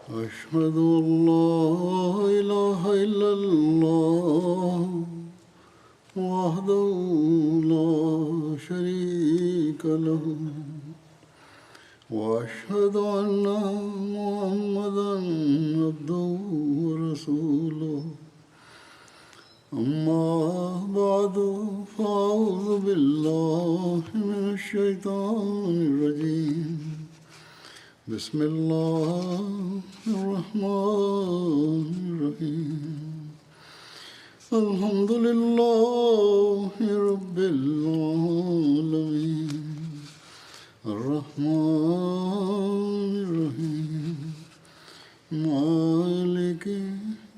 أشهد أن لا إله إلا الله وحده لا شريك له وأشهد أن محمدا عبده ورسوله أما بعد فأعوذ بالله من الشيطان الرجيم بسم الله الرحمن الرحيم الحمد لله رب العالمين الرحمن الرحيم مالك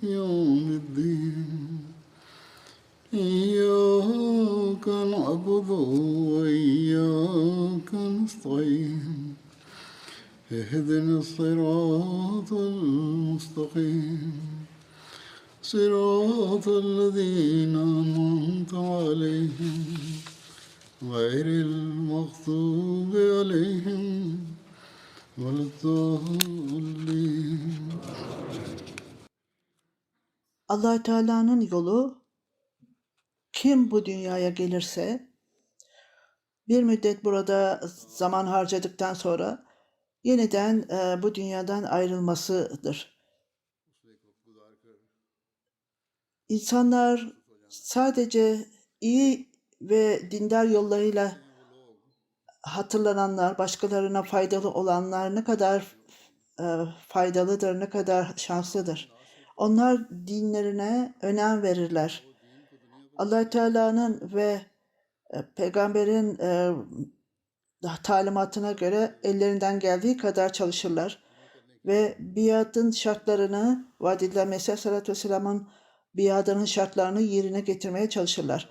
يوم الدين إياك نعبد وإياك نستعين اهدنا الصراط المستقيم صراط الذين أنعمت عليهم غير المغضوب عليهم ولا الضالين. Allah Teala'nın yolu, kim bu dünyaya gelirse bir müddet burada zaman harcadıktan sonra yeniden bu dünyadan ayrılmasıdır. İnsanlar sadece iyi ve dindar yollarıyla hatırlananlar, başkalarına faydalı olanlar ne kadar faydalıdır, ne kadar şanslıdır. Onlar dinlerine önem verirler. Allah Teala'nın ve peygamberin talimatına göre ellerinden geldiği kadar çalışırlar ve biatın şartlarını, Vadillah Mesih Aleyhisselatü Vesselam'ın biadının şartlarını yerine getirmeye çalışırlar.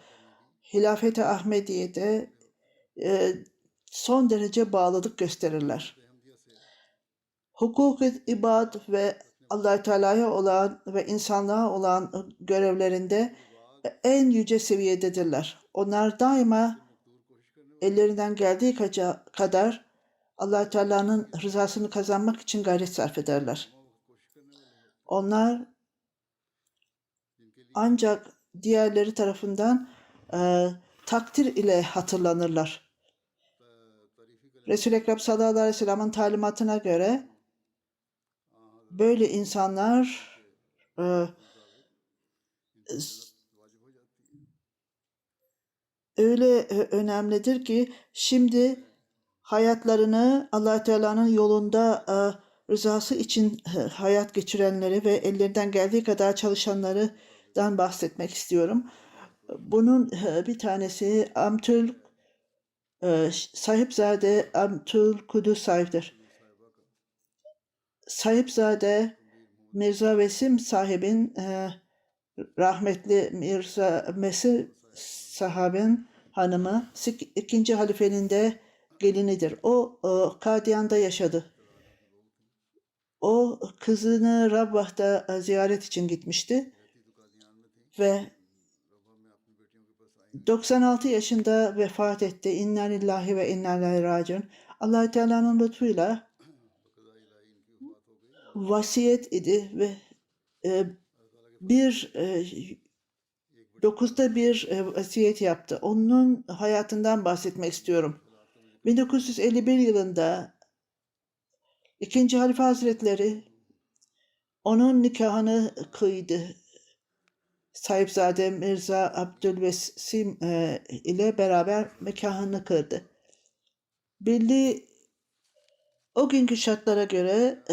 Hilafet-i Ahmediye'de son derece bağlılık gösterirler. Hukuk-i ibad ve Allah Teala'ya olan ve insanlığa olan görevlerinde en yüce seviyededirler. Onlar daima ellerinden geldiği kadar Allah Teala'nın rızasını kazanmak için gayret sarf ederler. Onlar ancak diğerleri tarafından takdir ile hatırlanırlar. Resul-i Ekrem sallallahu aleyhi ve sellem'in talimatına göre böyle insanlar öyle önemlidir ki şimdi hayatlarını Allah Teala'nın yolunda rızası için hayat geçirenleri ve ellerinden geldiği kadar çalışanlardan bahsetmek istiyorum. Bunun bir tanesi Amtül Sahipzade Amtül Kudüs sahiptir. Sahipzade Mirza Vesim sahibin rahmetli Mirza Mesih sahabenin hanımı ikinci halifenin de gelinidir. O Kadiyan'da yaşadı. O kızını Rabvah'ta ziyaret için gitmişti ve 96 yaşında vefat etti. İnna lillahi ve inna ileyhi raciun. Allah Teala'nın lütfuyla vasiyet idi ve dokuzda bir vasiyet yaptı. Onun hayatından bahsetmek istiyorum. 1951 yılında İkinci Halife Hazretleri onun nikahını kıydı. Sahipzade Mirza Abdülvesim ile beraber nikahını kırdı. Bildiği o günkü şartlara göre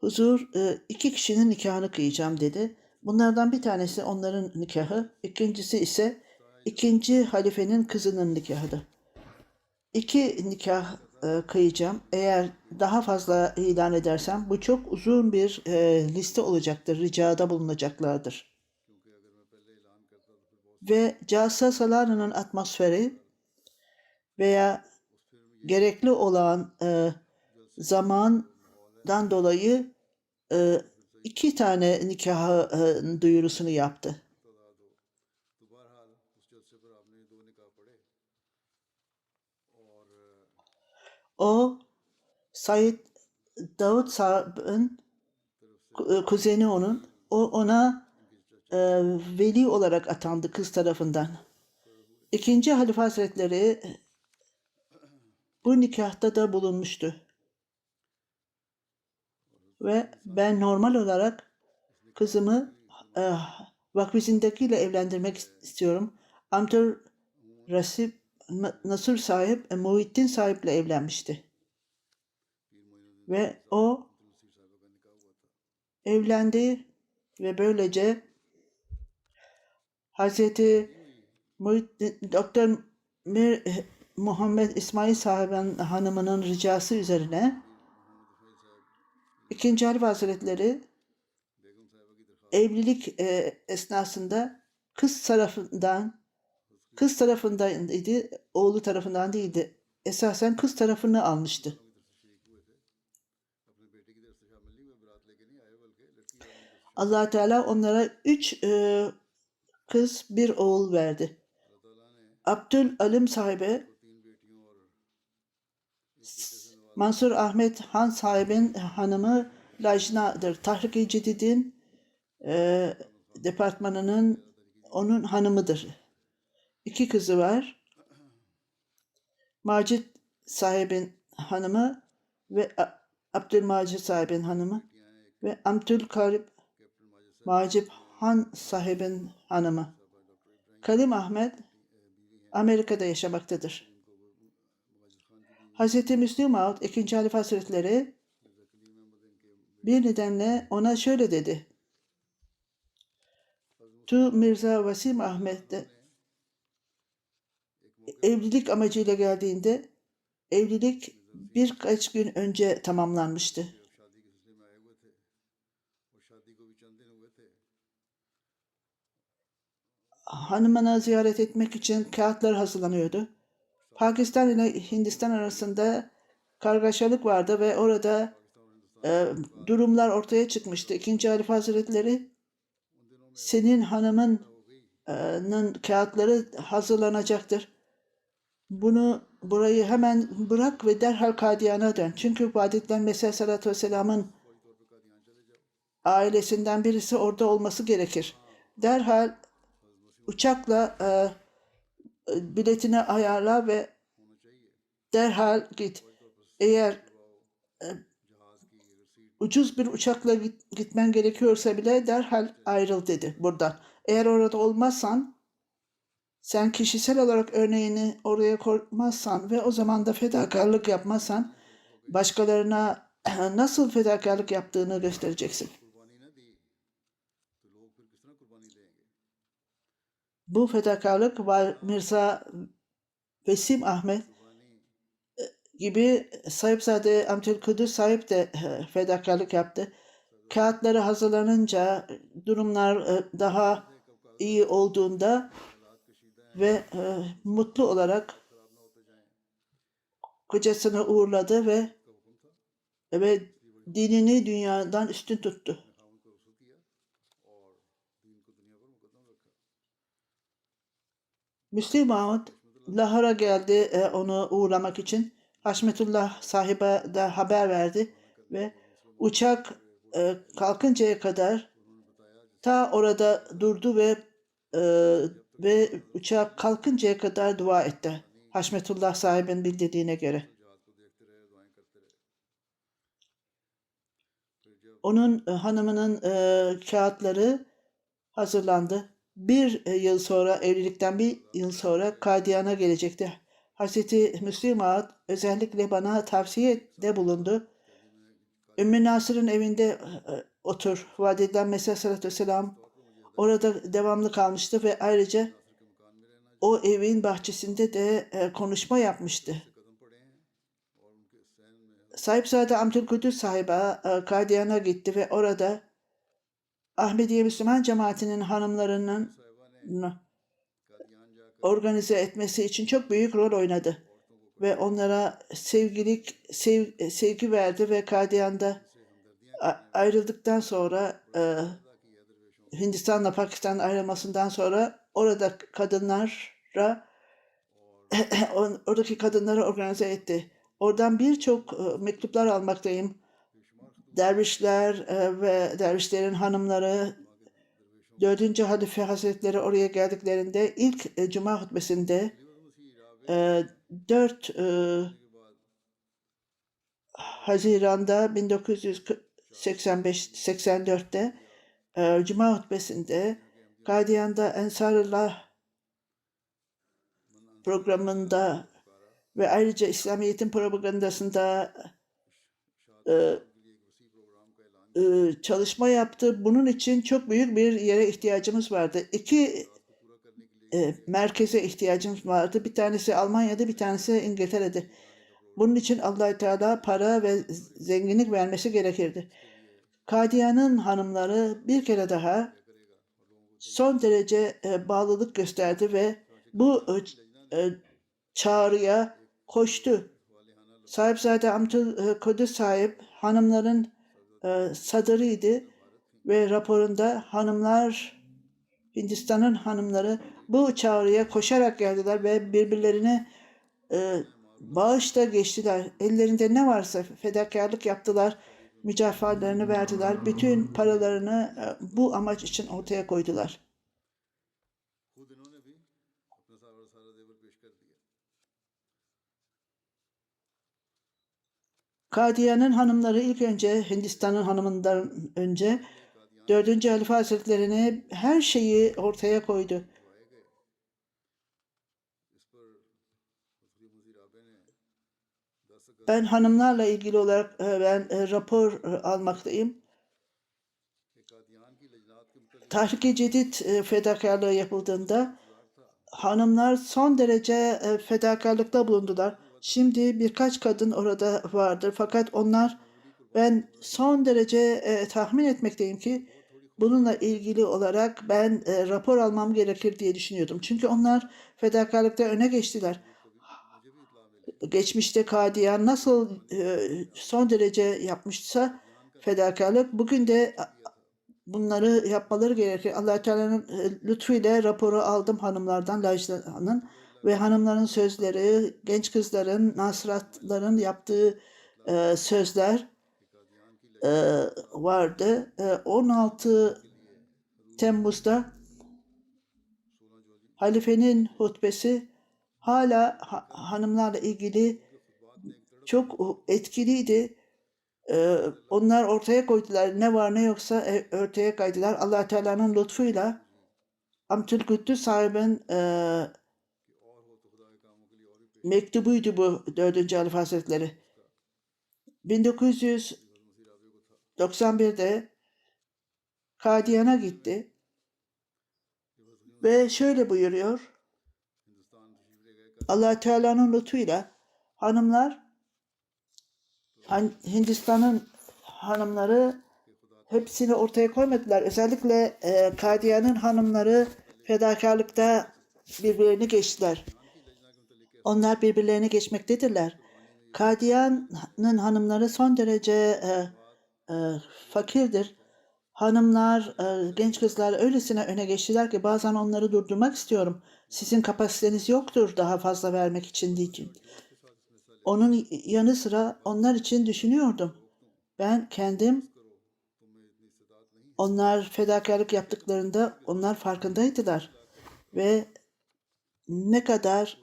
huzur iki kişinin nikahını kıyacağım dedi. Bunlardan bir tanesi onların nikahı, ikincisi ise ikinci halifenin kızının nikahıdır. İki nikah kıyacağım. Eğer daha fazla ilan edersem bu çok uzun bir liste olacaktır. Ricada bulunacaklardır. Ve Casasalarının atmosferi veya gerekli olan zamandan dolayı iki tane nikah duyurusunu yaptı. O Said Davut sahibin kuzeni ona veli olarak atandı kız tarafından. İkinci Halife Hazretleri bu nikahta da bulunmuştu. Ve ben normal olarak kızımı vakfizindekiyle evlendirmek istiyorum. Amtur Rasip Nasır sahip Muhittin sahiple evlenmişti. Ve o evlendi ve böylece Hazreti Doktor Muhammed İsmail sahibin hanımının ricası üzerine İkinci Halife Hazretleri evlilik esnasında kız tarafındaydı, oğlu tarafından değildi. Esasen kız tarafını almıştı. Allah Teala onlara 3 kız bir oğul verdi. Abdül Alim sahibi Mansur Ahmet Han sahibin hanımı Lajna'dır. Tahrik-i Cedid'in departmanının onun hanımıdır. 2 kızı var. Macit sahibin hanımı ve Abdülmacit sahibin hanımı ve Abdülkarib Macip Han sahibin hanımı. Kalim Ahmet Amerika'da yaşamaktadır. Hz. Müslim Maud 2. Halife Hazretleri bir nedenle ona şöyle dedi. Tu Mirza Vasim Ahmet evlilik amacıyla geldiğinde evlilik birkaç gün önce tamamlanmıştı. Hanımına ziyaret etmek için kağıtlar hazırlanıyordu. Pakistan ile Hindistan arasında kargaşalık vardı ve orada durumlar ortaya çıkmıştı. İkinci Halife Hazretleri senin hanımının kağıtları hazırlanacaktır. Burayı hemen bırak ve derhal Kadiyan'a dön. Çünkü Vadid'den Mesih Sallallahu Vesselam'ın ailesinden birisi orada olması gerekir. Derhal uçakla biletini ayarla ve derhal git. Eğer ucuz bir uçakla gitmen gerekiyorsa bile derhal ayrıl dedi buradan. Eğer orada olmazsan, sen kişisel olarak örneğini oraya koymazsan ve o zaman da fedakarlık yapmazsan başkalarına nasıl fedakarlık yaptığını göstereceksin. Bu fedakarlık Mirza Vesim Ahmet gibi Sahipzade Abdülkadir sahip de fedakarlık yaptı. Kağıtları hazırlanınca durumlar daha iyi olduğunda ve mutlu olarak kocasını uğurladı ve dinini dünyadan üstün tuttu. Müslim Maud Lahor'a geldi onu uğurlamak için. Haşmetullah sahibe de haber verdi ve uçak kalkıncaya kadar ta orada durdu ve uçak kalkıncaya kadar dua etti. Haşmetullah sahibinin bildirdiğine göre. Onun hanımının kağıtları hazırlandı. Evlilikten bir yıl sonra Kadiyan'a gelecekti. Hazreti Müslim Ağa özellikle bana tavsiyede bulundu. Ümmü Nasır'ın evinde otur. Vadiden Mesih Sallallahu Vesselam orada devamlı kalmıştı ve ayrıca o evin bahçesinde de konuşma yapmıştı. Sahipzade Abdülkudüs sahibi Kadiyan'a gitti ve orada Ahmediye Müslüman cemaatinin hanımlarının organize etmesi için çok büyük rol oynadı. Ve onlara sevgi verdi ve Kadiyan'da ayrıldıktan sonra Hindistan'la Pakistan'ın ayrılmasından sonra oradaki kadınları organize etti. Oradan birçok mektuplar almaktayım. dervişler ve dervişlerin hanımları, 4. Halife Hazretleri oraya geldiklerinde ilk Cuma hutbesinde 4 Haziran'da 1985-84'te Cuma hutbesinde Kadiyan'da Ensarullah programında ve ayrıca İslamiyet'in propagandasında çalışma yaptı. Bunun için çok büyük bir yere ihtiyacımız vardı. İki merkeze ihtiyacımız vardı. Bir tanesi Almanya'da, bir tanesi İngiltere'de. Bunun için Allah-u Teala para ve zenginlik vermesi gerekirdi. Kadiyan'ın hanımları bir kere daha son derece bağlılık gösterdi ve bu çağrıya koştu. Sahipzade Amtül Kudüs sahip hanımların sadırıydı ve raporunda hanımlar, Hindistan'ın hanımları bu çağrıya koşarak geldiler ve birbirlerine bağışta geçtiler. Ellerinde ne varsa fedakarlık yaptılar, mücafatlarını verdiler, bütün paralarını bu amaç için ortaya koydular. Kadiyan'ın hanımları ilk önce Hindistan'ın hanımından önce 4. Halife Hazretlerine her şeyi ortaya koydu. Ben hanımlarla ilgili olarak rapor almaktayım. Tahrik-i Cedid fedakarlığı yapıldığında hanımlar son derece fedakarlıkta bulundular. Şimdi birkaç kadın orada vardır fakat onlar ben son derece tahmin etmekteyim ki bununla ilgili olarak ben rapor almam gerekir diye düşünüyordum. Çünkü onlar fedakarlıkta öne geçtiler. Geçmişte Kadiyan nasıl son derece yapmışsa fedakarlık bugün de bunları yapmaları gerekir. Allah Teala'nın lütfuyla raporu aldım hanımlardan, lajlarının ve hanımların sözleri, genç kızların, nasratların yaptığı sözler vardı. 16 Temmuz'da halifenin hutbesi hala hanımlarla ilgili çok etkiliydi. Onlar ortaya koydular. Ne var ne yoksa ortaya koydular. Allah Teala'nın lütfuyla Abdülküddüs sahibin mektubuydu bu 4. Halife Hazretleri. 1991'de Kadiyan'a gitti ve şöyle buyuruyor. Allah Teala'nın lütfuyla hanımlar, Hindistan'ın hanımları hepsini ortaya koymadılar. Özellikle Kadiyan'ın hanımları fedakarlıkta birbirlerini geçtiler. Onlar birbirlerini geçmektedirler. Kadiyan'ın hanımları son derece fakirdir. Hanımlar, genç kızlar öylesine öne geçtiler ki bazen onları durdurmak istiyorum. Sizin kapasiteniz yoktur daha fazla vermek için diyeceğim. Onun yanı sıra onlar için düşünüyordum. Ben kendim onlar fedakarlık yaptıklarında onlar farkındaydılar ve ne kadar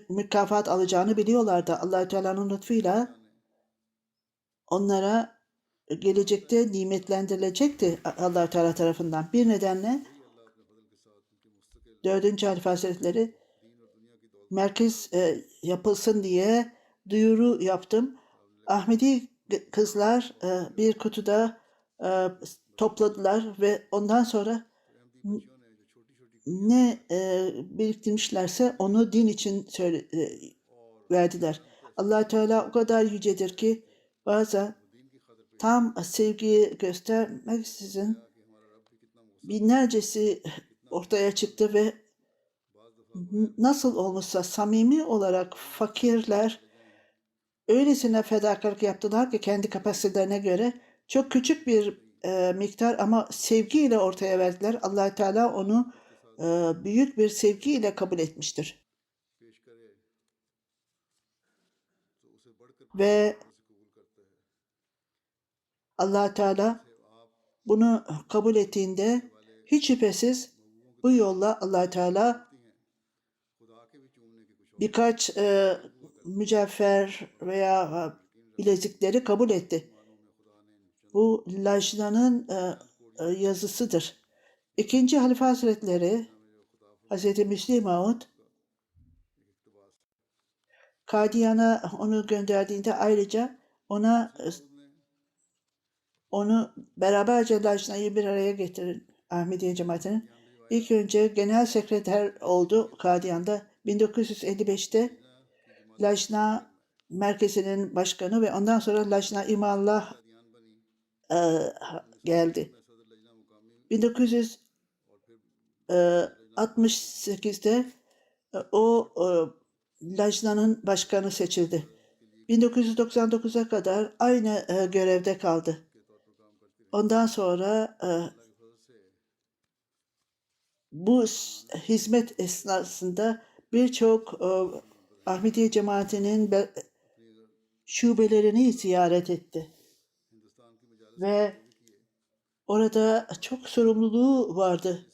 mükafat alacağını biliyorlardı. Allah-u Teala'nın lütfuyla onlara gelecekte nimetlendirilecekti Allah-u Teala tarafından. Bir nedenle 4. Halife Hazretleri merkez yapılsın diye duyuru yaptım. Ahmedi kızlar bir kutuda topladılar ve ondan sonra ne biriktirmişlerse onu din için verdiler. Allah Teala o kadar yücedir ki bazen tam sevgiyi göstermeksizin binlercesi ortaya çıktı ve nasıl olmuşsa samimi olarak fakirler öylesine fedakarlık yaptılar ki kendi kapasitelerine göre çok küçük bir miktar ama sevgiyle ortaya verdiler. Allah Teala onu büyük bir sevgiyle kabul etmiştir. Ve Allah Teala bunu kabul ettiğinde hiç şüphesiz bu yolla Allah Teala birkaç mücevher veya bilezikleri kabul etti. Bu Lajna'nın yazısıdır. İkinci Halife Hazretleri Hz. Müslim Maud Kadiyan'a onu gönderdiğinde ayrıca onu beraberce Lajna'yı bir araya getirin Ahmediye Cemaati'nin. İlk önce genel sekreter oldu Kadiyan'da. 1955'te Lajna merkezinin başkanı ve ondan sonra Lajna İmallah geldi. 1968'de o Lajna'nın başkanı seçildi. 1999'a kadar aynı görevde kaldı. Ondan sonra bu hizmet esnasında birçok Ahmediye Cemaati'nin şubelerini ziyaret etti. Ve orada çok sorumluluğu vardı.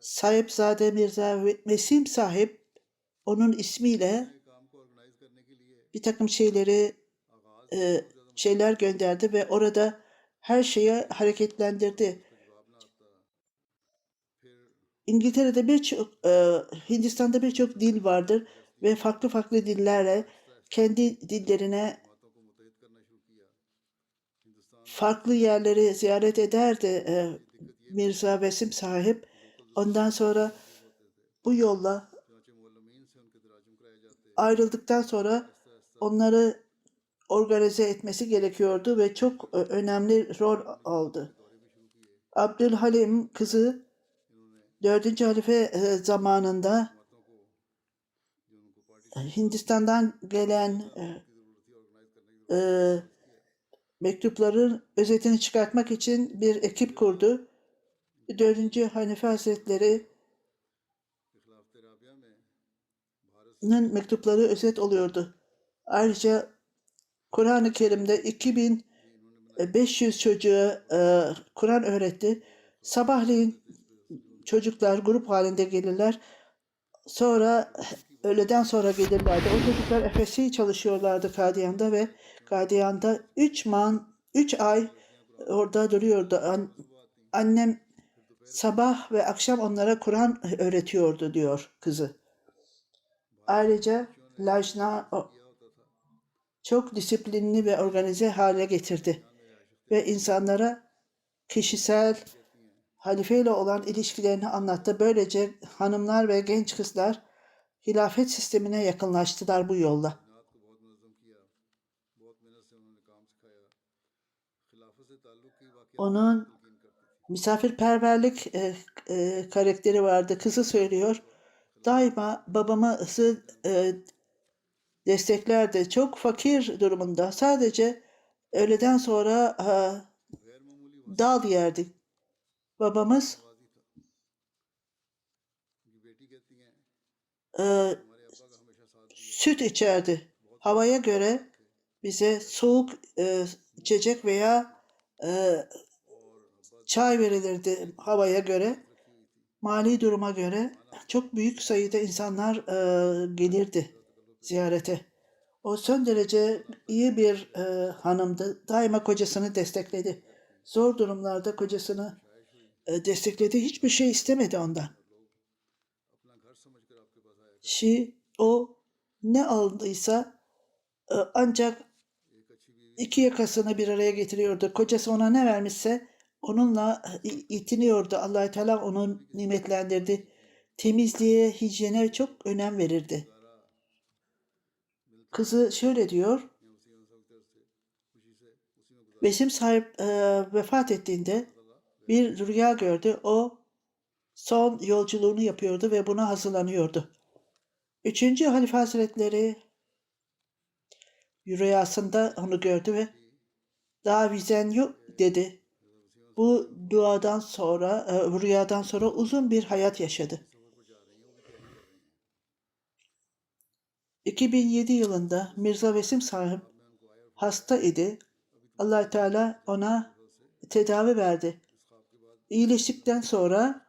Sahipzade Mirza Vesim Sahip onun ismiyle bir takım şeyler gönderdi ve orada her şeyi hareketlendirdi. İngiltere'de Hindistan'da birçok dil vardır ve farklı farklı dillerle kendi dillerine farklı yerleri ziyaret ederdi Mirza Vesim Sahip. Ondan sonra bu yolla ayrıldıktan sonra onları organize etmesi gerekiyordu ve çok önemli rol aldı. Abdülhalim kızı 4. Halife zamanında Hindistan'dan gelen mektupların özetini çıkartmak için bir ekip kurdu. 4. Halife Hazretleri'nin mektupları özet oluyordu. Ayrıca Kur'an-ı Kerim'de 2500 çocuğa Kur'an öğretti. Sabahleyin çocuklar grup halinde gelirler. Sonra öğleden sonra gelirlerdi. O çocuklar Efes'i çalışıyorlardı Kadiyan'da ve Kadiyan'da 3 ay orada duruyordu. Annem sabah ve akşam onlara Kur'an öğretiyordu diyor kızı. Ayrıca Lajna çok disiplinli ve organize hale getirdi ve insanlara kişisel halifeyle olan ilişkilerini anlattı. Böylece hanımlar ve genç kızlar hilafet sistemine yakınlaştılar bu yolla. Onun misafirperverlik karakteri vardı. Kızı söylüyor. Daima babamızı desteklerdi. Çok fakir durumunda. Sadece öğleden sonra dal yerdik. Babamız süt içerdi. Havaya göre bize soğuk içecek veya çay verilirdi havaya göre. Mali duruma göre çok büyük sayıda insanlar gelirdi ziyarete. O son derece iyi bir hanımdı. Daima kocasını destekledi. Zor durumlarda kocasını destekledi. Hiçbir şey istemedi ondan. O ne aldıysa ancak iki yakasını bir araya getiriyordu. Kocası ona ne vermişse onunla yetiniyordu. Allah-u Teala onu nimetlendirdi. Temizliğe, hijyene çok önem verirdi. Kızı şöyle diyor. Vesim sahip vefat ettiğinde bir rüya gördü. O son yolculuğunu yapıyordu ve buna hazırlanıyordu. 3. Halife Hazretleri rüyasında onu gördü ve daha vizen yok dedi. Bu rüyadan sonra uzun bir hayat yaşadı. 2007 yılında Mirza Vesim Sahip hasta idi. Allah-u Teala ona tedavi verdi. İyileştikten sonra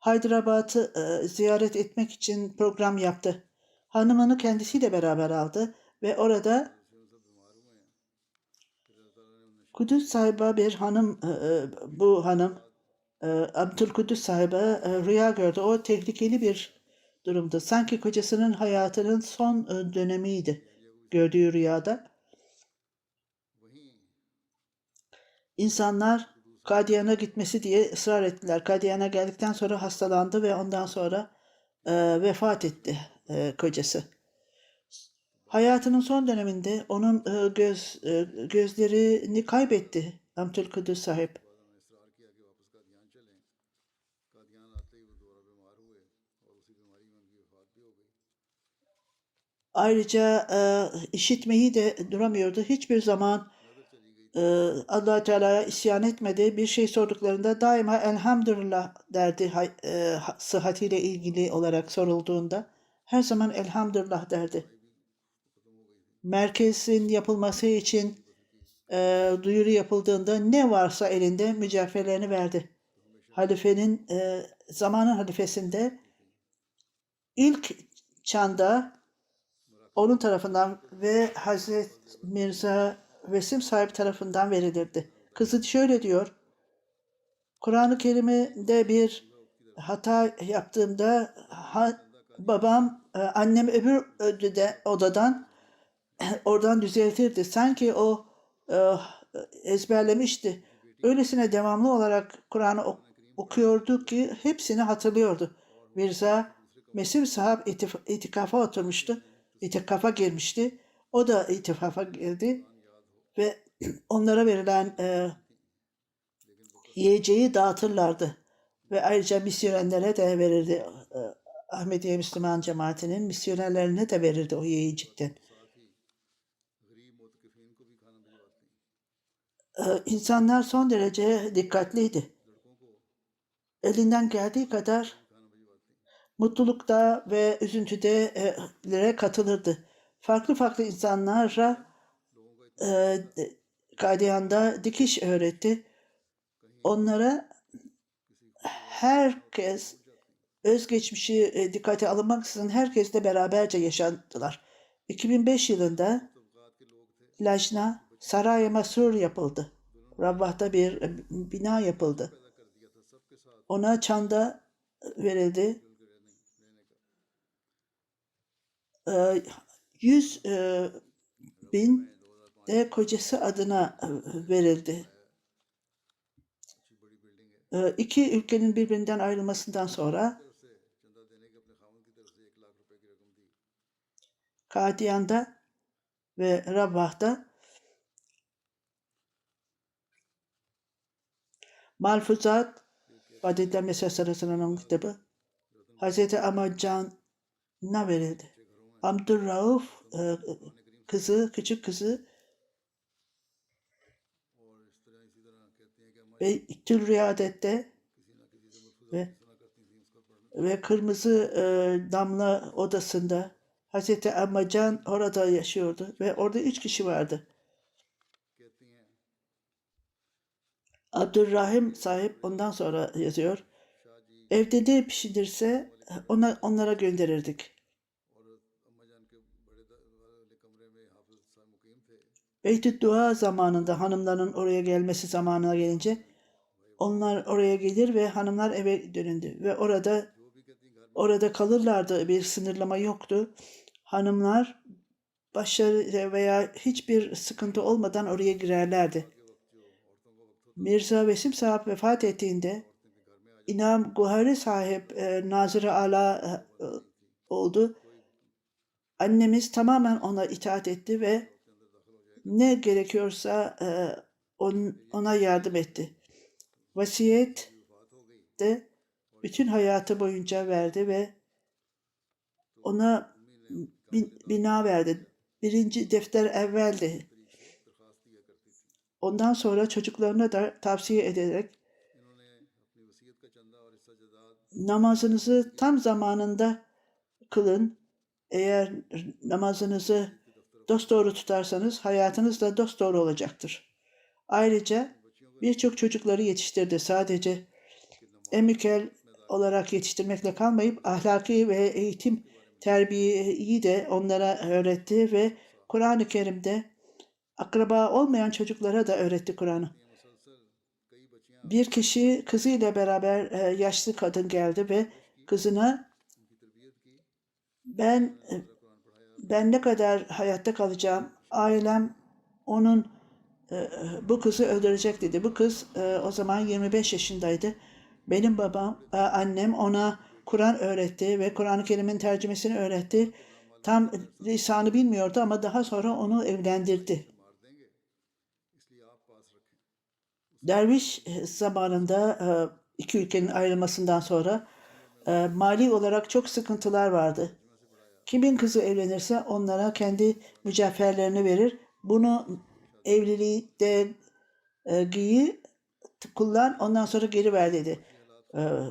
Hyderabad'ı ziyaret etmek için program yaptı. Hanımını kendisiyle beraber aldı ve orada Kudüs sahibi bir hanım, bu hanım Abdülkudüs sahibi rüya gördü. O tehlikeli bir durumdu. Sanki kocasının hayatının son dönemiydi gördüğü rüyada. İnsanlar Kadyan'a gitmesi diye ısrar ettiler. Kadyan'a geldikten sonra hastalandı ve ondan sonra vefat etti kocası. Hayatının son döneminde onun gözlerini kaybetti Abdülkudüs sahip. Ayrıca işitmeyi de duramıyordu. Hiçbir zaman Allah Teala'ya isyan etmedi. Bir şey sorduklarında daima elhamdülillah derdi sıhhatiyle ilgili olarak sorulduğunda. Her zaman elhamdülillah derdi. Merkezin yapılması için duyuru yapıldığında ne varsa elinde mücevherlerini verdi. Halifenin zamanın halifesinde ilk çanda onun tarafından ve Hazreti Mirza Vesim sahip tarafından verilirdi. Kızı şöyle diyor. Kur'an-ı Kerim'de bir hata yaptığımda babam, annem öbür odadan oradan düzeltirdi. Sanki o ezberlemişti. Öylesine devamlı olarak Kur'an'ı okuyordu ki hepsini hatırlıyordu. Mirza Mesih sahip itikafa oturmuştu. İtikafa girmişti. O da itikafa girdi ve onlara verilen yiyeceği dağıtırlardı. Ve ayrıca misyonerlere de verirdi. Ahmediye Müslüman cemaatinin misyonerlerine de verirdi o yiyecekten. İnsanlar son derece dikkatliydi. Elinden geldiği kadar mutlulukta ve üzüntüde katılırdı. Farklı farklı insanlara Kadyan'da dikiş öğretti. Onlara herkes özgeçmişi dikkate alınmaksızın herkesle beraberce yaşadılar. 2005 yılında Lajna Saray-ı Masur yapıldı. Rabah'ta bir bina yapıldı. Ona çanda verildi. 100 bin de kocası adına verildi. İki ülkenin birbirinden ayrılmasından sonra Kadyan'da ve Rabah'ta Malfuzat Vadidler Meselesi'nin kitabı Hazreti Ahmadcan'a verildi. Abdurrauf kızı, küçük kızı ve Tül Riyadet'te ve Kırmızı Damla odasında Hazreti Ahmadcan orada yaşıyordu ve orada 3 kişi vardı. Abdurrahim sahip ondan sonra yazıyor. Evde ne pişirirse onlara gönderirdik. Beytü Dua zamanında hanımların oraya gelmesi zamanına gelince onlar oraya gelir ve hanımlar eve dönündü ve orada kalırlardı. Bir sınırlama yoktu. Hanımlar başları veya hiçbir sıkıntı olmadan oraya girerlerdi. Mirza Vesim sahip vefat ettiğinde İnam Guhari sahip Nazır-ı Ala oldu. Annemiz tamamen ona itaat etti ve ne gerekiyorsa ona yardım etti. Vasiyet de bütün hayatı boyunca verdi ve ona bina verdi. Birinci defter evveldi. Ondan sonra çocuklarına da tavsiye ederek namazınızı tam zamanında kılın. Eğer namazınızı dosdoğru tutarsanız hayatınız da dosdoğru olacaktır. Ayrıca birçok çocukları yetiştirdi. Sadece emikel olarak yetiştirmekle kalmayıp ahlaki ve eğitim terbiyeyi de onlara öğretti ve Kur'an-ı Kerim'de akraba olmayan çocuklara da öğretti Kur'an'ı. Bir kişi kızıyla beraber yaşlı kadın geldi ve kızına ben ben ne kadar hayatta kalacağım, ailem onun bu kızı öldürecek dedi. Bu kız o zaman 25 yaşındaydı. Benim babam, annem ona Kur'an öğretti ve Kur'an-ı Kerim'in tercümesini öğretti. Tam lisanı bilmiyordu ama daha sonra onu evlendirdi. Derviş zamanında iki ülkenin ayrılmasından sonra mali olarak çok sıkıntılar vardı. Kimin kızı evlenirse onlara kendi mücevherlerini verir. Bunu evlilikte giy, kullan, ondan sonra geri ver dedi.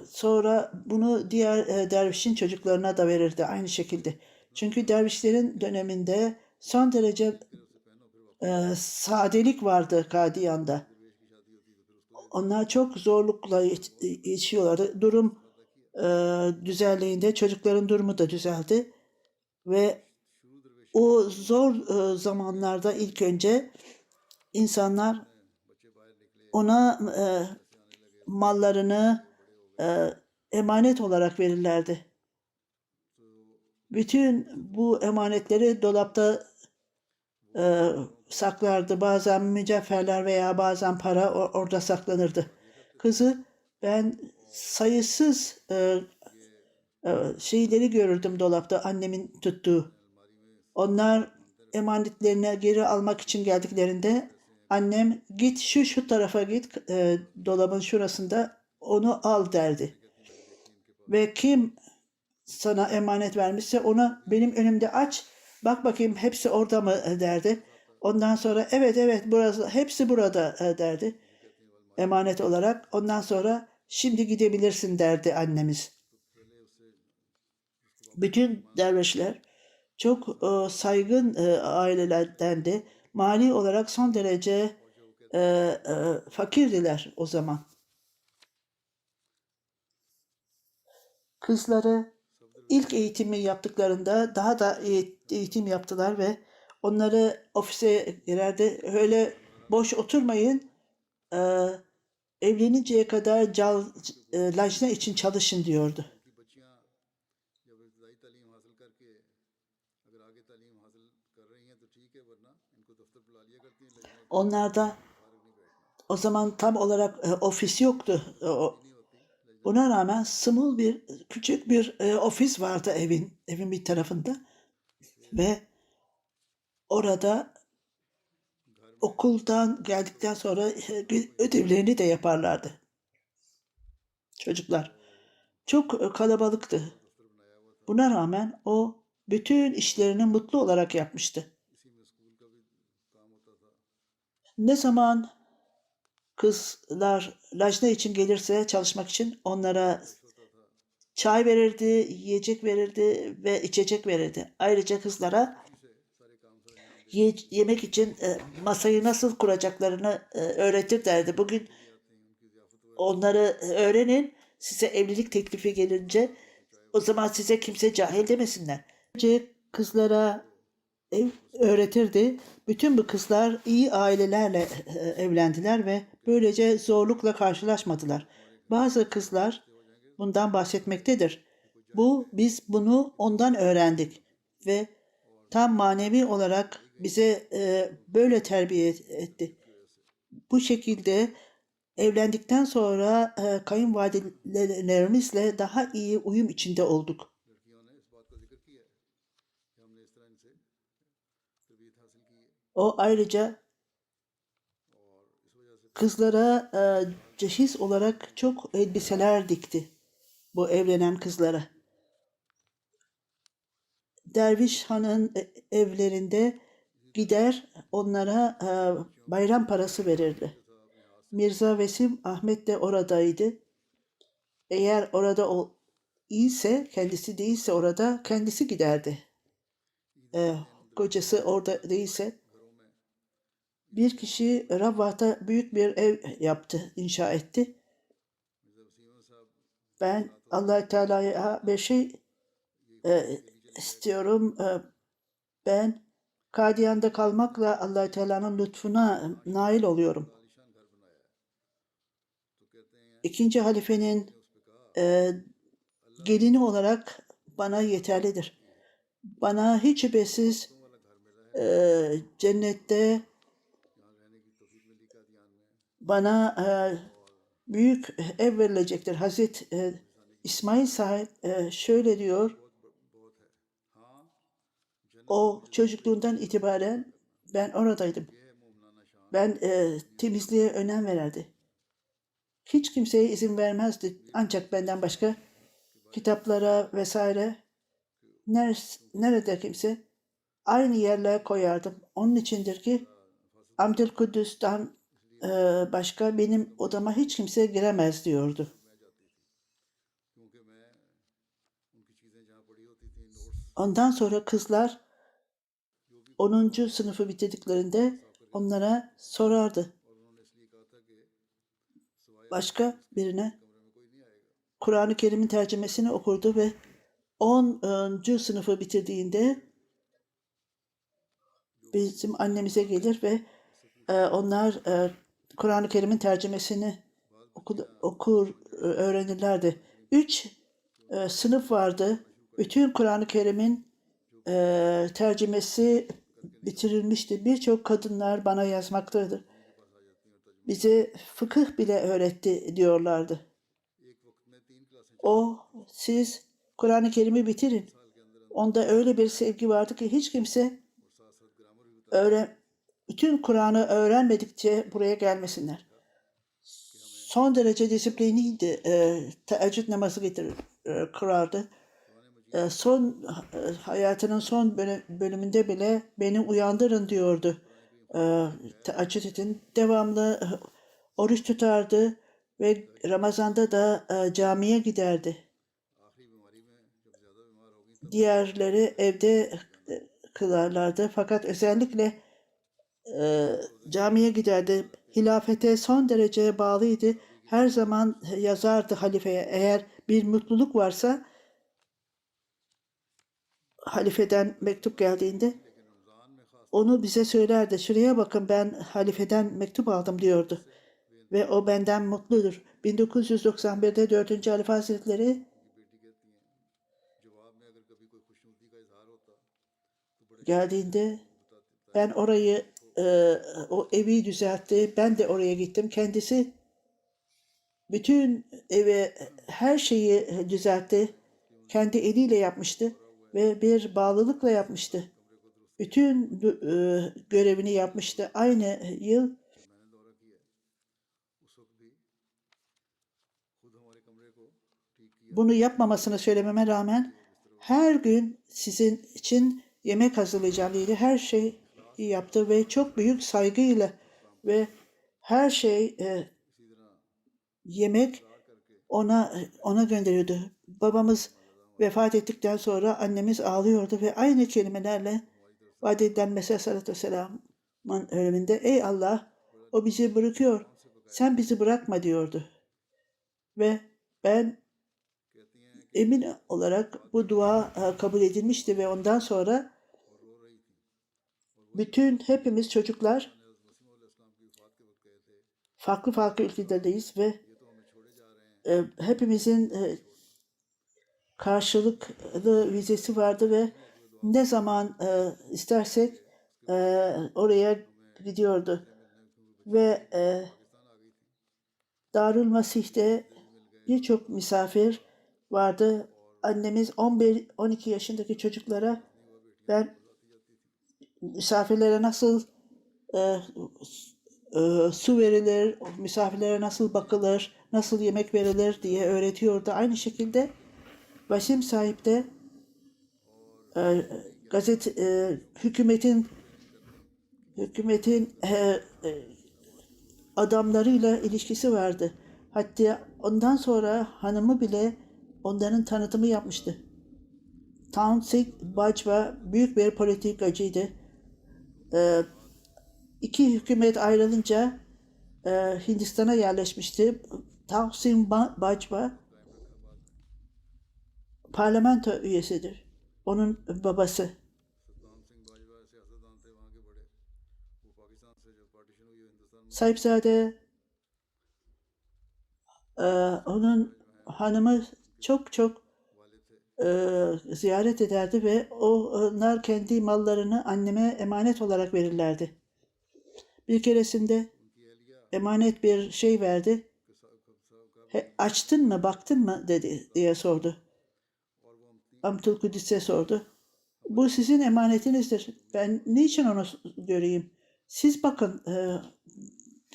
Sonra bunu diğer dervişin çocuklarına da verirdi aynı şekilde. Çünkü dervişlerin döneminde son derece sadelik vardı Kadiyan'da. Onlar çok zorlukla yaşıyorlardı. Durum düzeldiğinde çocukların durumu da düzeldi ve o zor zamanlarda ilk önce insanlar ona mallarını emanet olarak verirlerdi. Bütün bu emanetleri dolapta saklardı. Bazen mücevherler veya bazen para orada saklanırdı. Kızı ben sayısız şeyleri görürdüm dolapta annemin tuttuğu. Onlar emanetlerini geri almak için geldiklerinde annem git şu tarafa git dolabın şurasında onu al derdi. Ve kim sana emanet vermişse ona benim önümde aç bak bakayım hepsi orada mı derdi. Ondan sonra evet burası hepsi burada derdi emanet olarak. Ondan sonra şimdi gidebilirsin derdi annemiz. Bütün dervişler çok saygın ailelerdendi. Mali olarak son derece fakirdiler o zaman. Kızları ilk eğitimi yaptıklarında daha da eğitim yaptılar ve onları ofise girerdi. Öyle boş oturmayın, evleninceye kadar lajna için çalışın diyordu. Onlarda o zaman tam olarak ofis yoktu. Buna rağmen küçük bir ofis vardı evin bir tarafında ve orada okuldan geldikten sonra ödevlerini de yaparlardı çocuklar. Çok kalabalıktı. Buna rağmen o bütün işlerini mutlu olarak yapmıştı. Ne zaman kızlar lajna için gelirse çalışmak için onlara çay verirdi, yiyecek verirdi ve içecek verirdi. Ayrıca kızlara yemek için masayı nasıl kuracaklarını öğretir derdi. Bugün onları öğrenin, size evlilik teklifi gelince o zaman size kimse cahil demesinler. Önce kızlara öğretirdi. Bütün bu kızlar iyi ailelerle evlendiler ve böylece zorlukla karşılaşmadılar. Bazı kızlar bundan bahsetmektedir. Biz bunu ondan öğrendik ve tam manevi olarak bize böyle terbiye etti. Bu şekilde evlendikten sonra kayınvalidelerimizle daha iyi uyum içinde olduk. O ayrıca kızlara cehiz olarak çok elbiseler dikti bu evlenen kızlara. Derviş Han'ın evlerinde gider onlara bayram parası verirdi. Mirza Vesim Ahmet de oradaydı. Eğer orada iyiyse, kendisi değilse orada kendisi giderdi. Kocası orada değilse Bir kişi Rabbat'ta büyük bir ev yaptı, inşa etti. Ben Allah Teala'ya bir şey istiyorum. Ben Kadiyan'da kalmakla Allah Teala'nın lütfuna nail oluyorum. İkinci halifenin e, gelini olarak bana yeterlidir. Bana hiç şüphesiz cennette bana büyük ev verilecektir. Hazreti İsmail sahip şöyle diyor, o çocukluğundan itibaren ben oradaydım. Ben temizliğe önem verirdi. Hiç kimseye izin vermezdi. Ancak benden başka kitaplara vesaire nerede kimse aynı yerlere koyardım. Onun içindir ki Abdülkudüs'ten başka benim odama hiç kimse giremez diyordu. Ondan sonra kızlar 10. sınıfı bitirdiklerinde onlara sorardı. Başka birine Kur'an-ı Kerim'in tercümesini okurdu ve 10. sınıfı bitirdiğinde bizim annemize gelir ve onlar Kur'an-ı Kerim'in tercümesini okur, öğrenirlerdi. 3 sınıf vardı. Bütün Kur'an-ı Kerim'in tercümesi bitirilmişti. Birçok kadınlar bana yazmaktadır. Bize fıkıh bile öğretti diyorlardı. Siz Kur'an-ı Kerim'i bitirin. Onda öyle bir sevgi vardı ki hiç kimse bütün Kur'an'ı öğrenmedikçe buraya gelmesinler. Son derece disiplinliydi. Teheccüd namazı kırardı. Hayatının son bölümünde bile beni uyandırın diyordu. Teheccüd edin. Devamlı oruç tutardı ve Ramazan'da da camiye giderdi. Diğerleri evde kılarlardı. Fakat özellikle camiye giderdi. Hilafete son derece bağlıydı. Her zaman yazardı halifeye. Eğer bir mutluluk varsa halifeden mektup geldiğinde onu bize söylerdi. Şuraya bakın ben halifeden mektup aldım diyordu. Ve o benden mutludur. 1991'de 4. Halife Hazretleri geldiğinde ben orayı o evi düzeltti. Ben de oraya gittim. Kendisi bütün eve her şeyi düzeltti. Kendi eliyle yapmıştı ve bir bağlılıkla yapmıştı. Bütün görevini yapmıştı. Aynı yıl bunu yapmamasını söylememe rağmen her gün sizin için yemek hazırlayacağım dedi. Her şeyi yaptı ve çok büyük saygıyla ve her şey yemek ona gönderiyordu. Babamız vefat ettikten sonra annemiz ağlıyordu ve aynı kelimelerle vaat edilen Mesih Sallallahu Aleyhi ve Sellem'in ölümünde ey Allah o bizi bırakıyor. Sen bizi bırakma diyordu. Ve ben emin olarak bu dua kabul edilmişti ve ondan sonra hepimiz çocuklar farklı farklı ülkelerdeyiz ve hepimizin karşılıklı vizesi vardı ve ne zaman istersek oraya gidiyordu. Ve Darül Masih'te birçok misafir vardı. Annemiz 11-12 yaşındaki çocuklara ben misafirlere nasıl su verilir, misafirlere nasıl bakılır, nasıl yemek verilir diye öğretiyordu. Aynı şekilde Vasim Sahip de hükümetin adamlarıyla ilişkisi vardı. Hatta ondan sonra hanımı bile onların tanıtımı yapmıştı. Townsend Bajwa büyük bir politikacıydı. İki hükümet ayrılınca Hindistan'a yerleşmişti. Taksim Bajwa parlamento üyesidir. Onun babası. Satnam सिंह बाजवा सियासतदान थे वहाँ के बड़े, वो पाकिस्तान से जब पार्टीशन हुई हिंदुस्तान में Sahipzade onun hanımı çok çok वालिद थे। ziyaret ederdi ve onlar kendi mallarını anneme emanet olarak verirlerdi. Bir keresinde उनकी एहलिया emanet bir şey verdi. के साहब Açtın mı, baktın mı dedi diye sordu. और वो अमती Amtul Kudüs'e sordu. Bu sizin emanetinizdir. Ben niçin onu göreyim? Siz bakın,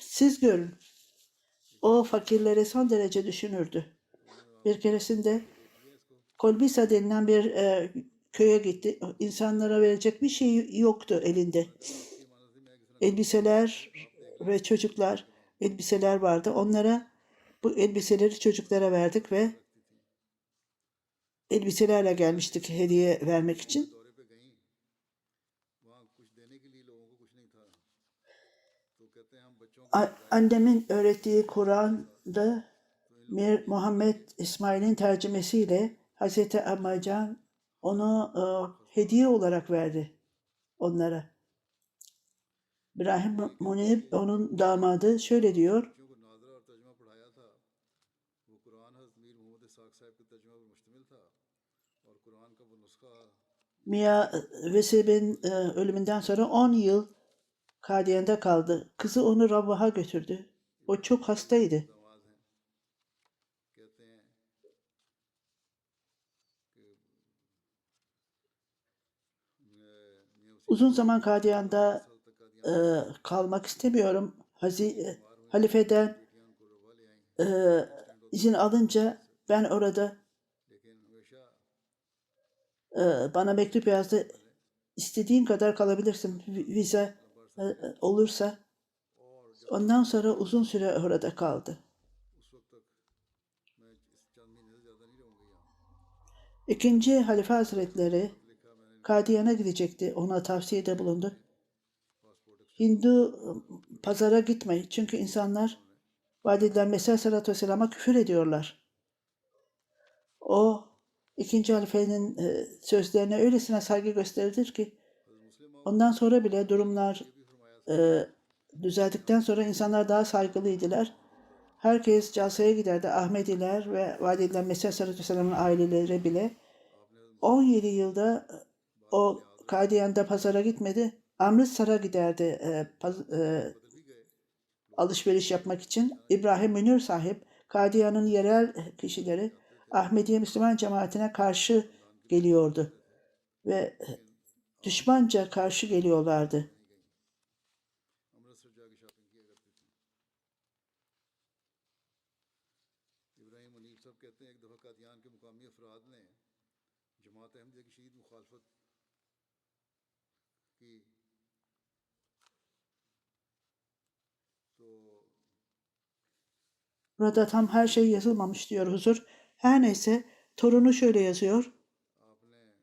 siz görün. O fakirleri son derece düşünürdü. Bir keresinde Kolbisa denilen bir köye gitti. İnsanlara verecek bir şey yoktu elinde. Elbiseler ve çocuklar, elbiseler vardı. Onlara bu elbiseleri çocuklara verdik ve elbiselerle gelmiştik hediye vermek için. दौरे पे गई, वहाँ कुछ देने के लिए लोगों को कुछ नहीं था, तो कहते हैं हम बच्चों को Annemin öğrettiği Kur'an'da Mir Muhammed İsmail'in tercümesiyle Hazreti Ammacan onu hediye olarak verdi onlara. İbrahim Munib onun damadı şöyle diyor. बच्चों को नादरा और तर्जमा पढ़ाया था। वो कुरान हज़रत मीर मोहम्मद इसाक साहब के तर्जमा पर मुश्तमिल था और कुरान का वो नुस्खा Mia Veseb'in ölümünden sonra 10 yıl Kadiyan'da kaldı. Kızı onu Rabbaha götürdü. O çok hastaydı. दामाद हैं। कहते हैं कि मियाँ Uzun zaman Kadiyan'da साल तक कादियान kalmak istemiyorum. Halifeden बेटियां उनको रवा ले आईं, izin alınca ben orada लेकिन हमेशा bana mektup yazdı. İstediğin kadar kalabilirsin. Vize olursa. Ondan sonra uzun süre orada kaldı. उस वक्त तक मैं इस चंद महीने से ज़्यादा नहीं रहूँगी यहाँ। İkinci Halife Hazretleri लिखा मैंने Kadiyan'a gidecekti. Ona tavsiyede bulundu. Passport Hindu pazara gitme. Çünkü insanlar vadiden Mesih Aleyhisselatü Vesselam'a küfür ediyorlar. O ikinci halifenin sözlerine öylesine saygı gösterilir ki ondan sonra bile durumlar düzeldikten sonra insanlar daha saygılıydılar. Herkes calsaya giderdi. Ahmediler ve vadiden Mesih Aleyhisselatü Vesselam'ın aileleri bile 17 yılda o Kadiyan'da pazara gitmedi. Amritsar'a giderdi alışveriş yapmak için. İbrahim Münir sahip Kadiyan'ın yerel kişileri Ahmediye Müslüman cemaatine karşı geliyordu ve düşmanca karşı geliyorlardı. Amritsar जाके शॉपिंग किया करती थी। इब्राहिम मुनीब साहब कहते हैं एक दफ़ा कादियान के मुकामी अफराद ने जमात अहमदिया की शदीद मुखालफत की, तो Burada tam her şey yazılmamış diyor huzur. Her neyse torunu şöyle yazıyor. आपने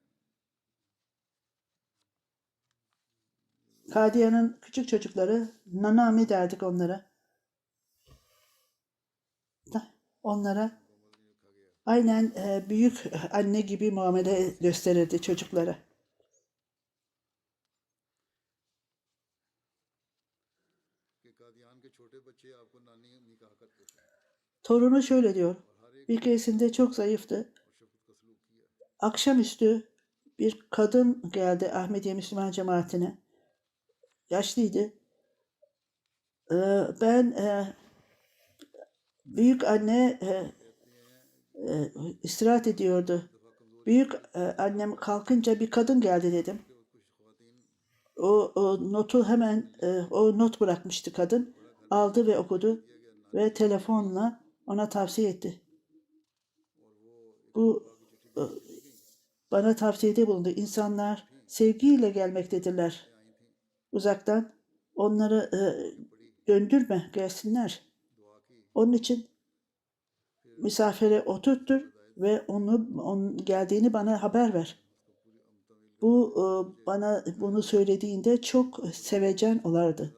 Kadiyan'ın küçük çocukları nanami derdik onlara. Onlara aynen büyük anne gibi muamele gösterirdi çocuklara. कि कादियान के छोटे बच्चे आपको नानी अम्मी कहा करते थे Torunu şöyle diyor. Bir keresinde çok zayıftı. और शफकत का सलूक किया। Akşamüstü bir kadın geldi Ahmediye Müslüman cemaatine. Yaşlıydı. Ben büyük anne istirahat ediyordu. Büyük annem kalkınca bir kadın geldi dedim. O notu hemen o not bırakmıştı kadın. Aldı ve okudu ve telefonla ona tavsiye etti. Bu bana tavsiyede bulundu. İnsanlar sevgiyle gelmektedirler. Uzaktan onları döndürme, gelsinler. Onun için misafire oturttur ve onun geldiğini bana haber ver. Bu bana bunu söylediğinde çok sevecen olardı.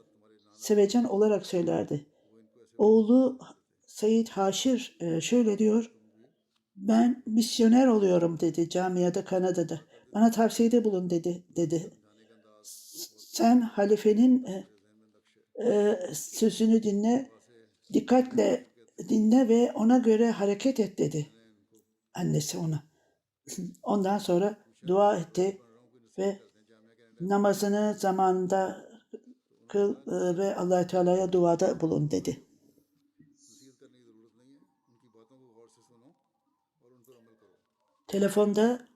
sevecen olarak söylerdi. Oğlu Said Haşir şöyle diyor, ben misyoner oluyorum dedi camiada Kanada'da. Bana tavsiyede bulun dedi. Sen halifenin sözünü dinle, dikkatle dinle ve ona göre hareket et dedi annesi ona. Ondan sonra dua etti ve namazını zamanında kıl ve Allah-u Teala'ya duada bulun dedi. Telefonda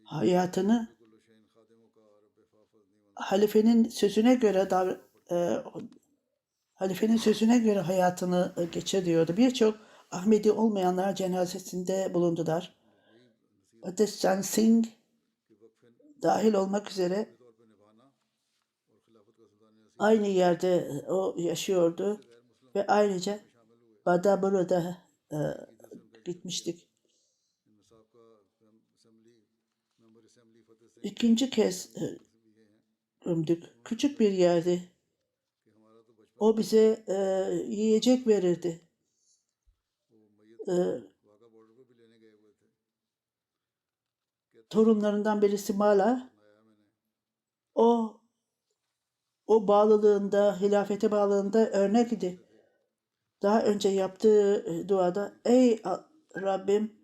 hayatını halifenin sözüne göre halifenin sözüne göre hayatını geçiriyordu. Birçok Ahmedi olmayanlar cenazesinde bulundular. Ateşcan Singh dahil olmak üzere aynı yerde o yaşıyordu ve ayrıca Badabura'da gitmiştik. İkinci kez gömdük. Küçük bir yerdi. O bize yiyecek verirdi. Torunlarından birisi Mala. O bağlılığında, hilafete bağlılığında örnek idi. Daha önce yaptığı duada, ey Rabbim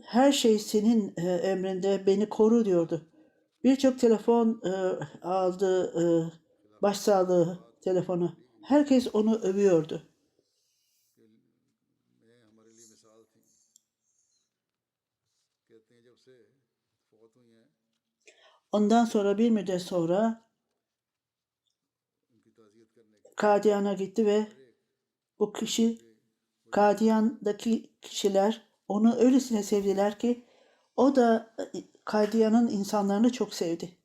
her şey senin emrinde, beni koru diyordu. Birçok telefon aldı, başsağlığı telefonu. Herkes onu övüyordu. Ondan sonra bir müddet sonra Kadiyan'a gitti ve bu kişi, Kadiyan'daki kişiler onu öylesine sevdiler ki o da Kadiyan'ın insanlarını çok sevdi.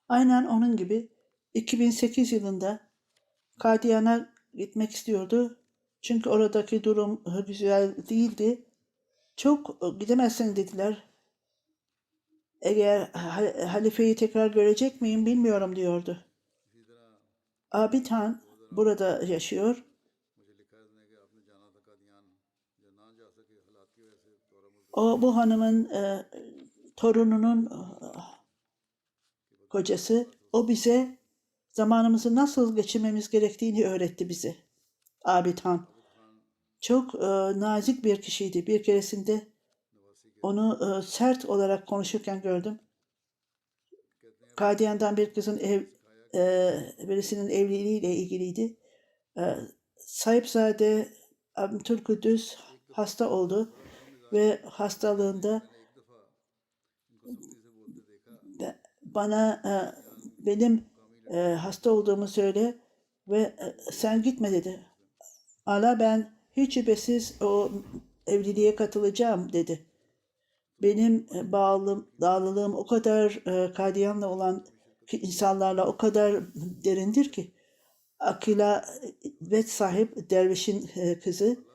Aynen onun gibi 2008 yılında Kadiyan'a gitmek istiyordu. Çünkü oradaki durum güzel değildi. Çok gidemezsin dediler. Eğer halifeyi tekrar görecek miyim bilmiyorum diyordu. Abid Han burada yaşıyor. Bu hanımın torununun kocası. O bize zamanımızı nasıl geçirmemiz gerektiğini öğretti bize. Abid Han. Çok nazik bir kişiydi. Bir keresinde onu sert olarak konuşurken gördüm. Kadiyan'dan bir kızın birisinin evliliğiyle ilgiliydi. Sahipzade Abdülkudüs hasta oldu ve hastalığında bana benim hasta olduğumu söyle ve sen gitme dedi. Ala ben hiç şüphesiz o evliliğe katılacağım dedi. Benim bağlılığım o kadar Kadiyan'la olan insanlarla o kadar derindir ki. Akila Vet sahip dervişin kızı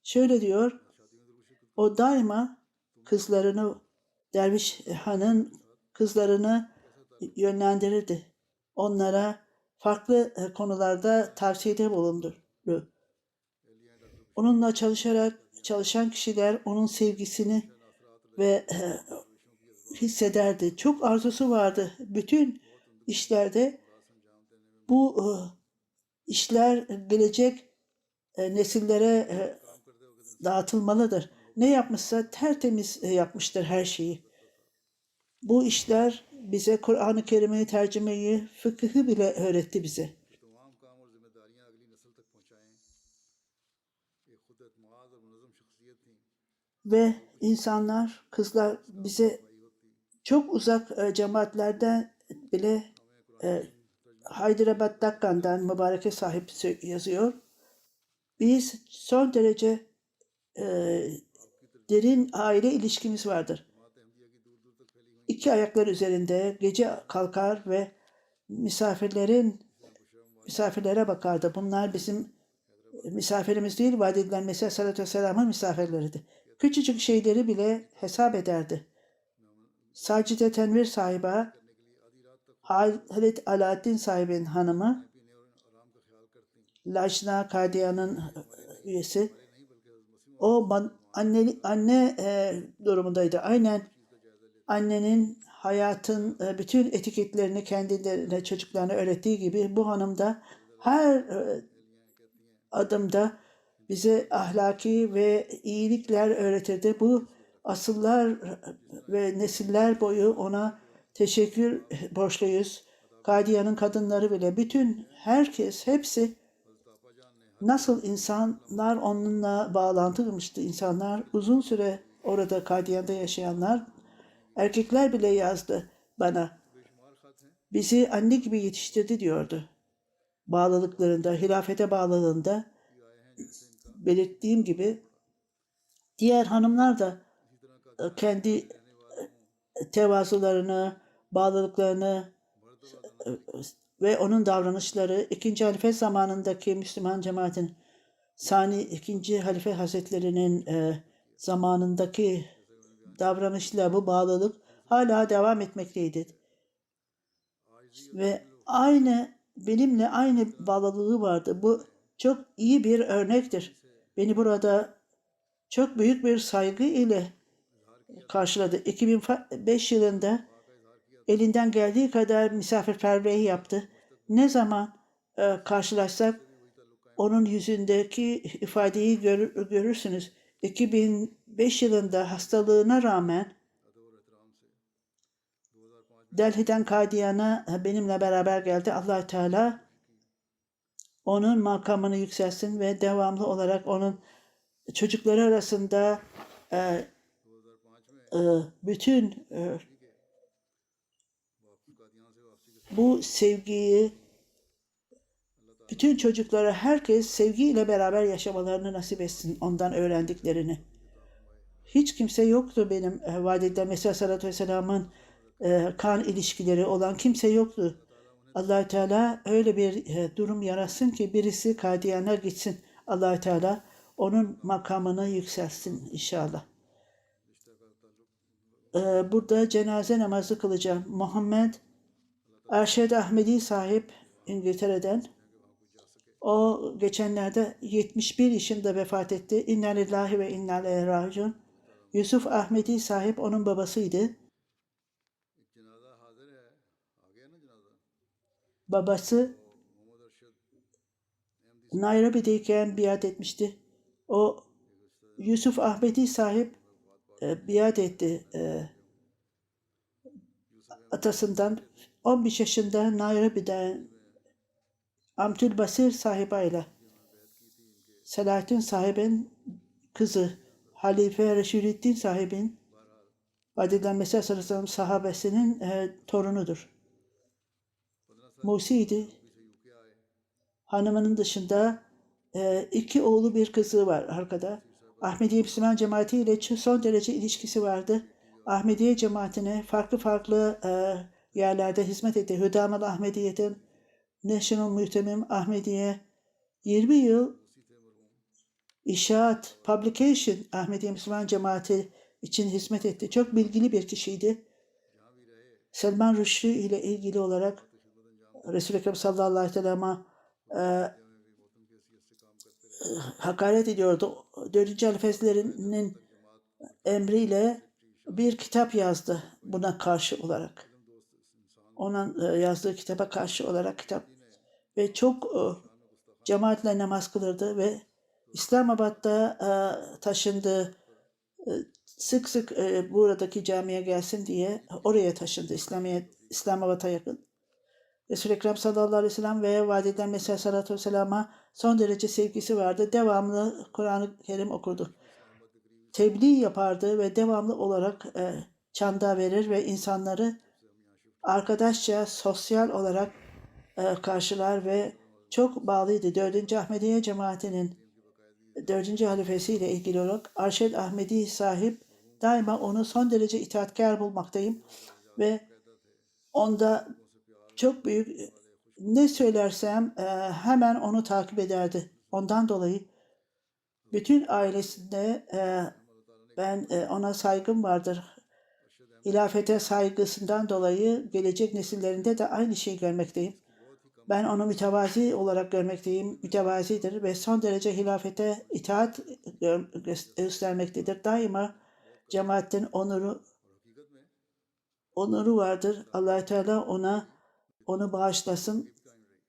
şöyle diyor. O daima kızlarını, derviş hanın kızlarını yönlendirirdi. Onlara farklı konularda tavsiyede bulundu. Onunla çalışan kişiler onun sevgisini ve hissederdi. Çok arzusu vardı. Bütün işlerde bu işler gelecek nesillere dağıtılmalıdır. Ne yapmışsa tertemiz yapmıştır her şeyi. Bu işler bize Kur'an-ı Kerim'i tercümeyi, fıkıhı bile öğretti bize. Ve insanlar, kızlar bize çok uzak cemaatlerden bile Hyderabad Dakkan'dan mübareke sahip yazıyor. Biz son derece derin aile ilişkimiz vardır. iki ayakları üzerinde gece kalkar ve misafirlere bakardı. Bunlar bizim misafirimiz değil, vaat edilen Mesih Aleyhisselatü Vesselam'ın misafirleriydi. Küçücük şeyleri bile hesap ederdi. Sacide Tenvir sahibi, Hazreti Alaaddin sahibinin hanımı, Lajna Kadia'nın üyesi, o anne durumundaydı. Aynen annenin hayatın bütün etiketlerini kendilerine, çocuklarına öğrettiği gibi bu hanım da her adımda bize ahlaki ve iyilikler öğretirdi. Bu asıllar ve nesiller boyu ona teşekkür borçluyuz. Kadia'nın kadınları bile, bütün herkes, hepsi nasıl insanlar onunla bağlantılıymıştı. İnsanlar uzun süre orada Kadia'da yaşayanlar, erkekler bile yazdı bana. Bizi anne gibi yetiştirdi diyordu. Bağlılıklarında, hilafete bağlılığında belirttiğim gibi diğer hanımlar da kendi tevazularını, bağlılıklarını ve onun davranışları ikinci halife zamanındaki Müslüman cemaatin ikinci halife hazretlerinin zamanındaki davranışla bu bağlılık hala devam etmekteydi. Ve benimle aynı bağlılığı vardı. Bu çok iyi bir örnektir. Beni burada çok büyük bir saygı ile karşıladı. 2005 yılında elinden geldiği kadar misafirperverliği yaptı. Ne zaman karşılaşsak onun yüzündeki ifadeyi görürsünüz. 2005 yılında hastalığına rağmen Delhi'den Kadiyan'a benimle beraber geldi. Allah Teala onun makamını yükselsin ve devamlı olarak onun çocukları arasında bütün bu sevgiyi, bütün çocuklara, herkes sevgiyle beraber yaşamalarını nasip etsin, ondan öğrendiklerini. Hiç kimse yoktu benim vaat edilen Mesih Aleyhisselatü Vesselam'ın kan ilişkileri olan kimse yoktu. Allah Teala öyle bir durum yaratsın ki birisi Kadiyan'a gitsin. Allah Teala onun makamını yükselsin inşallah. Burada cenaze namazı kılacağım. Muhammed Erşed Ahmedi sahip İngiltere'den. O geçenlerde 71 yaşında vefat etti. İnna lillahi ve inna ileyhi raciun. Yusuf Ahmedi sahip onun babasıydı. Babası Nairobi'deyken biat etmişti. O Yusuf Ahmedi sahip biat etti atasından. 15 yaşında Nairobi'den Amtül Basir sahibiyle Selahattin sahibin kızı Halife Reşidüddin sahibin Vadiden Mesih Aleyhisselam sahabesinin torunudur. Musi'ydi. Hanımının dışında 2 oğlu bir kızı var arkada. Ahmediye Müslüman cemaati ile son derece ilişkisi vardı. Ahmediye cemaatine farklı yerlerde hizmet etti. Hüdamal Ahmediye'den National Muhtemim Ahmediye 20 yıl İşaat, Publication Ahmediye Müslüman cemaati için hizmet etti. Çok bilgili bir kişiydi. Selman Rushdie ile ilgili olarak Resul-i Ekrem sallallahu aleyhi ve sellem'e hakaret ediyordu. 4. halifesinin emriyle bir kitap yazdı buna karşı olarak. Onun yazdığı kitaba karşı olarak kitap. Ve çok cemaatle namaz kılırdı ve İslamabad'da taşındı. Sık sık buradaki camiye gelsin diye oraya taşındı. İslamabad'a yakın. Resul-i Ekrem sallallahu aleyhi ve sellem ve vaat edilen Mesih Aleyhisselatü Vesselam'a son derece sevgisi vardı. Devamlı Kur'an-ı Kerim okurdu. Tebliğ yapardı ve devamlı olarak çanda verir ve insanları arkadaşça, sosyal olarak karşılar ve çok bağlıydı. 4. Ahmediye cemaatinin 4. halifesiyle ilgili olarak Arşed Ahmedi sahip daima onu son derece itaatkar bulmaktayım. ve onda çok büyük, ne söylersem hemen onu takip ederdi. Ondan dolayı bütün ailesinde ben ona saygım vardır. Hilafete saygısından dolayı gelecek nesillerinde de aynı şeyi görmekteyim. Ben onu mütevazi olarak görmekteyim. Mütevazidir ve son derece hilafete itaat göstermektedir. Daima cemaatin onuru vardır. Allah-u Teala onu bağışlasın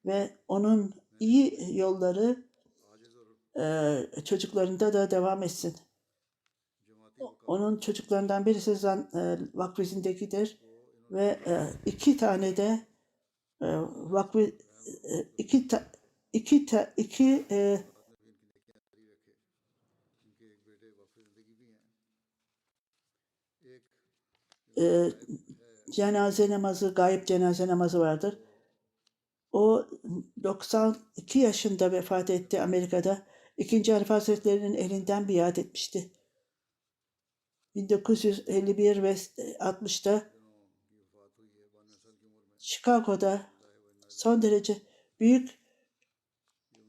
ve onun iyi yolları çocuklarında da devam etsin. Onun çocuklarından birisi vakfezindekidir ve iki tane de vakfı iki cenaze namazı, gayip cenaze namazı vardır. O 92 yaşında vefat etti Amerika'da. İkinci Halife Hazretleri'nin elinden biat etmişti. 1951 ve 60'ta Chicago'da son derece büyük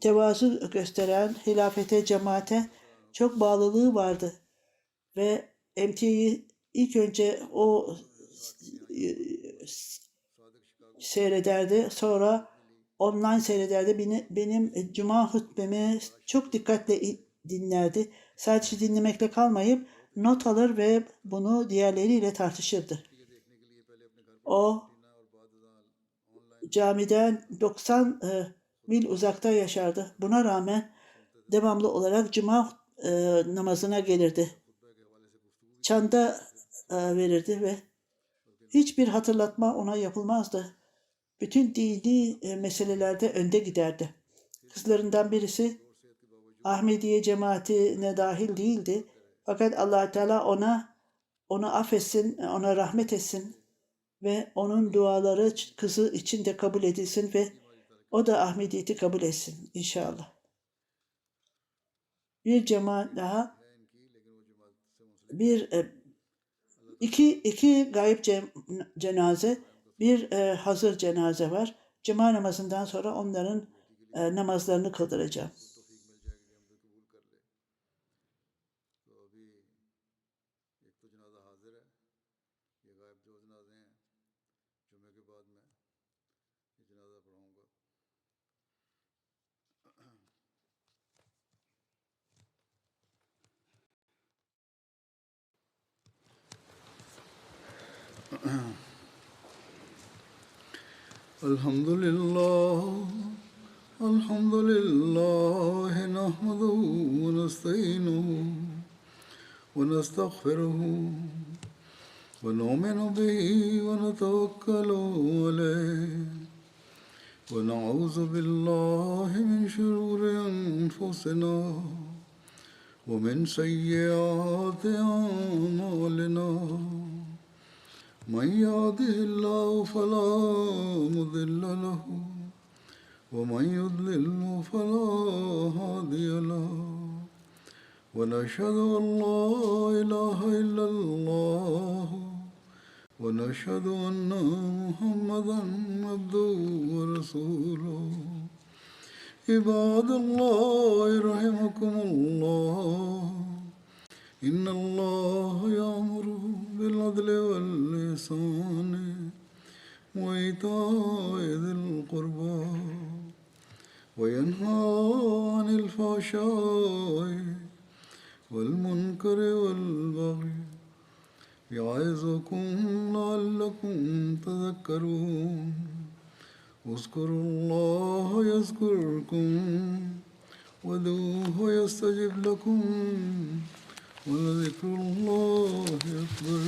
tevazu gösteren hilafete, cemaate çok bağlılığı vardı. Ve MTA'yı ilk önce o seyrederdi. Sonra online seyrederdi. Benim cuma hutbemi çok dikkatle dinlerdi. Sadece dinlemekle kalmayıp not alır ve bunu diğerleriyle tartışırdı. O camiden 90 mil uzakta yaşardı. Buna rağmen devamlı olarak cuma namazına gelirdi. Çanda verirdi ve hiçbir hatırlatma ona yapılmazdı. Bütün dini meselelerde önde giderdi. Kızlarından birisi Ahmediye cemaatine dahil değildi. Fakat Allah Teala onu affetsin, ona rahmet etsin ve onun duaları kızı için de kabul edilsin ve o da Ahmediyeti kabul etsin inşallah. Bir cemaat daha, iki gayip cenaze, bir hazır cenaze var. Cuma namazından sonra onların namazlarını kıldıracağım. Elhamdülillah nahmeduhu ve nestainuhu ve nestağfiruhu ve nu'minu bihi ve netevekkalu aleyh ve na'uzu billahi min şururi enfusina ve min seyyiati a'malina. من يهده الله فلا مضل له ومن يضلل فلا هادي له ونشهد أن لا إله إلا الله ونشهد أن محمدا عبده ورسوله عباد الله رحمكم الله إن الله يأمر بالعدل والإحسان وإيتاء ذي القربى وينهى عن الفحشاء والمنكر والبغي يعظكم لعلكم تذكرون اذكروا الله يذكركم وادعوه يستجب لكم ولذكر الله أكبر